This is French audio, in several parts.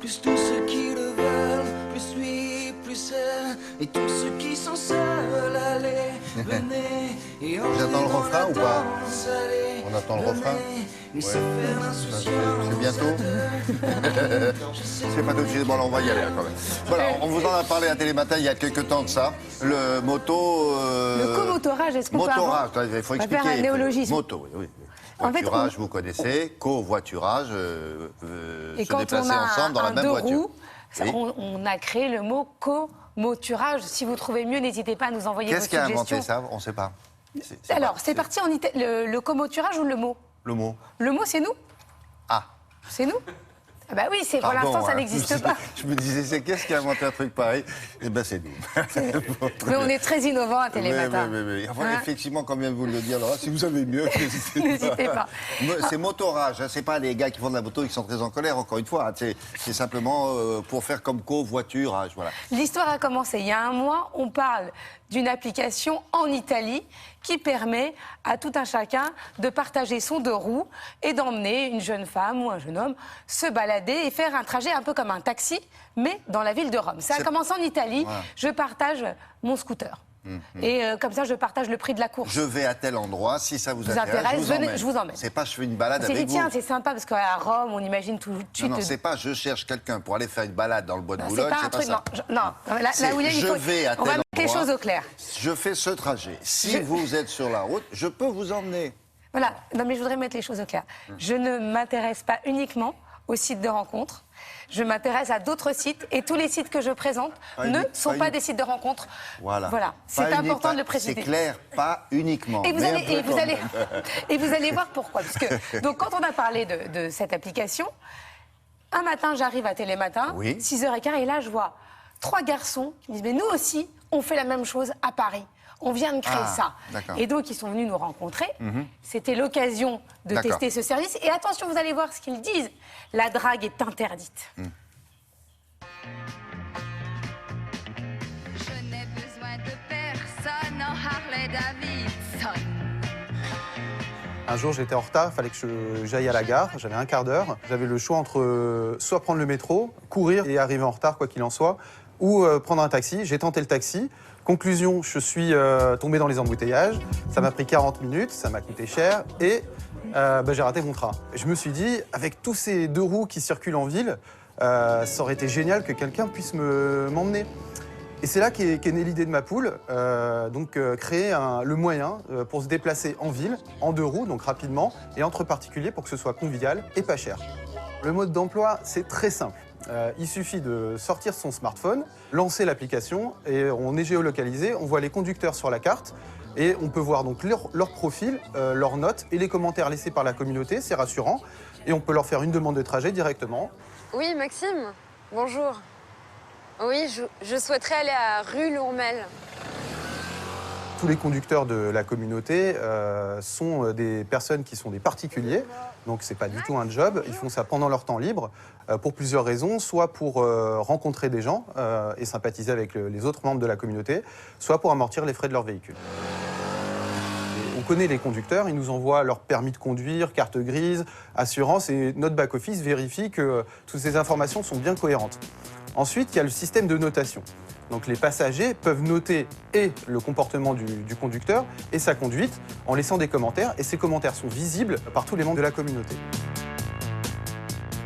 plus tous ceux qui le veulent, plus lui, plus elle, et tous ceux qui sont seuls, allez, venez, et J'attends le refrain ou pas? allez, On attend le refrain? Ouais. C'est bientôt? C'est pas tout de suite, bon alors on va y aller quand même. Voilà, on vous en a parlé à Télématin il y a quelques temps de ça. Le moto... Le comotorage, est-ce qu'on peut motorage, avoir... il faut On va expliquer. faire un néologisme. Moto, oui, oui. En fait, Voiturage, vous connaissez. Co-voiturage, Et se quand déplacer on a ensemble dans la même deux voiture. roues, Oui. on a créé le mot comoturage. Si vous trouvez mieux, n'hésitez pas à nous envoyer vos Qu'est-ce qui a suggestions. inventé ça? On ne sait pas. Alors, c'est parti en le comoturage ou le mot? Le mot. Le mot, c'est nous? Ah. C'est nous? Ah bah oui, pour Pardon, l'instant, ça hein. n'existe pas. Je me disais, c'est qu'est-ce qui a inventé un truc pareil? Eh bien, c'est nous. Bon, très Mais on bien. est très innovants à Télématin. Oui. Enfin, Hein? effectivement, quand vient de vous le dire, Laura, si vous savez mieux, N'hésitez pas. C'est motorage, hein, c'est pas les gars qui font de la moto qui sont très en colère, encore une fois. Hein, c'est simplement pour faire comme covoiturage, voilà. L'histoire a commencé il y a un mois. On parle d'une application en Italie qui permet à tout un chacun de partager son deux roues et d'emmener une jeune femme ou un jeune homme se balader et faire un trajet un peu comme un taxi, mais dans la ville de Rome. Ça a commencé en Italie. Voilà. Je partage mon scooter. Et comme ça, je partage le prix de la course. Je vais à tel endroit, si ça vous intéresse, venez, je vous emmène. C'est pas je fais une balade C'est avec dit, tiens, vous. c'est sympa parce qu'à Rome, on imagine tout de suite. Non, c'est pas je cherche quelqu'un pour aller faire une balade dans le bois de Non, Boulogne, c'est pas un truc. ça. Non, là, C'est William, je vais à on va tel mettre les endroit. choses au clair. Je fais ce trajet. Si vous êtes sur la route, je peux vous emmener. Voilà, non mais je voudrais mettre les choses au clair. Je ne m'intéresse pas uniquement aux sites de rencontres. Je m'intéresse à d'autres sites et tous les sites que je présente ne sont pas des sites de rencontres. Voilà. C'est Pas important de le c'est préciser. clair, pas uniquement. Et vous, mais allez, un peu et, vous quand allez, même. et vous allez voir pourquoi. Parce que, donc, quand on a parlé de cette application, un matin, j'arrive à Télématin, Oui. 6h15, et là, je vois 3 garçons qui me disent « Mais nous aussi, on fait la même chose à Paris. On vient de créer ça. » d'accord. Et donc, ils sont venus nous rencontrer. C'était l'occasion de D'accord. tester ce service. Et attention, vous allez voir ce qu'ils disent. La drague est interdite. Je n'ai besoin de personne en Harley Davidson. Un jour, j'étais en retard, il fallait que j'aille à la gare, j'avais un quart d'heure. J'avais le choix entre soit prendre le métro, courir et arriver en retard, quoi qu'il en soit, ou prendre un taxi. J'ai tenté le taxi. Conclusion, je suis tombé dans les embouteillages. Ça m'a pris 40 minutes, ça m'a coûté cher et j'ai raté mon train. Je me suis dit, avec tous ces deux roues qui circulent en ville, ça aurait été génial que quelqu'un puisse m'emmener. Et c'est là qu'est née l'idée de ma poule, créer le moyen pour se déplacer en ville, en deux roues, donc rapidement, et entre particuliers pour que ce soit convivial et pas cher. Le mode d'emploi, c'est très simple. Il suffit de sortir son smartphone, lancer l'application, et on est géolocalisé, on voit les conducteurs sur la carte, et on peut voir donc leur profil, leurs notes et les commentaires laissés par la communauté, c'est rassurant, et on peut leur faire une demande de trajet directement. Oui, Maxime, bonjour. Oui, je souhaiterais aller à rue Lourmel. Tous les conducteurs de la communauté sont des personnes qui sont des particuliers, donc c'est pas du tout un job. Ils font ça pendant leur temps libre pour plusieurs raisons, soit pour rencontrer des gens et sympathiser avec les autres membres de la communauté, soit pour amortir les frais de leur véhicule. Et on connaît les conducteurs, ils nous envoient leur permis de conduire, carte grise, assurance, et notre back-office vérifie que toutes ces informations sont bien cohérentes. Ensuite, il y a le système de notation. Donc les passagers peuvent noter et le comportement du conducteur et sa conduite en laissant des commentaires, et ces commentaires sont visibles par tous les membres de la communauté.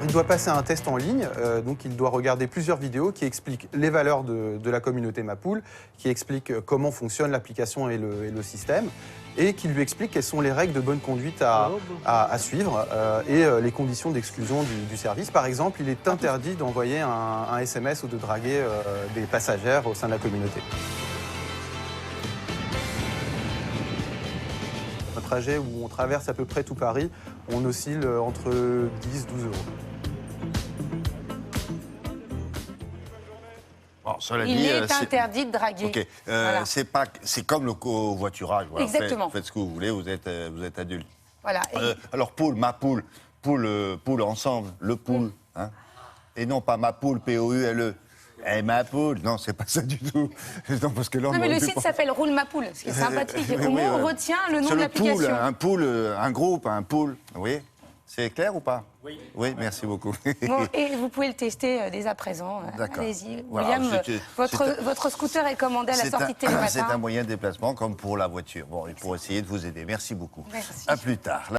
Il doit passer un test en ligne, donc il doit regarder plusieurs vidéos qui expliquent les valeurs de la communauté Mapoule, qui expliquent comment fonctionne l'application et le système, et qui lui expliquent quelles sont les règles de bonne conduite à suivre et les conditions d'exclusion du service. Par exemple, il est interdit d'envoyer un SMS ou de draguer des passagères au sein de la communauté. Un trajet où on traverse à peu près tout Paris, on oscille entre 10 et 12 euros. Bon, cela Il dit, est interdit de draguer. Ok, Voilà. c'est comme le covoiturage. Voilà. Exactement. Faites ce que vous voulez, vous êtes adulte. Voilà. Et- Alors poule, ma poule, poule ensemble, le poule, hein. Et non pas ma poule, P-O-U-L-E. Eh, ma poule, non, c'est pas ça du tout. Non, parce que là, on Non, mais le aurait pu site pas- s'appelle Roule ma poule, ce qui est sympathique. Oui, Au moins, oui, on retient le nom c'est de le pool, l'application. un pool, un groupe, un pool, oui. C'est clair ou pas? Oui. Oui, merci beaucoup. Bon, et vous pouvez le tester dès à présent. D'accord. Allez-y. Voilà, William, c'est votre scooter est commandé à la sortie de Télématin. C'est un moyen de déplacement comme pour la voiture. Bon, et pour essayer de vous aider. Merci beaucoup. Merci. À plus tard.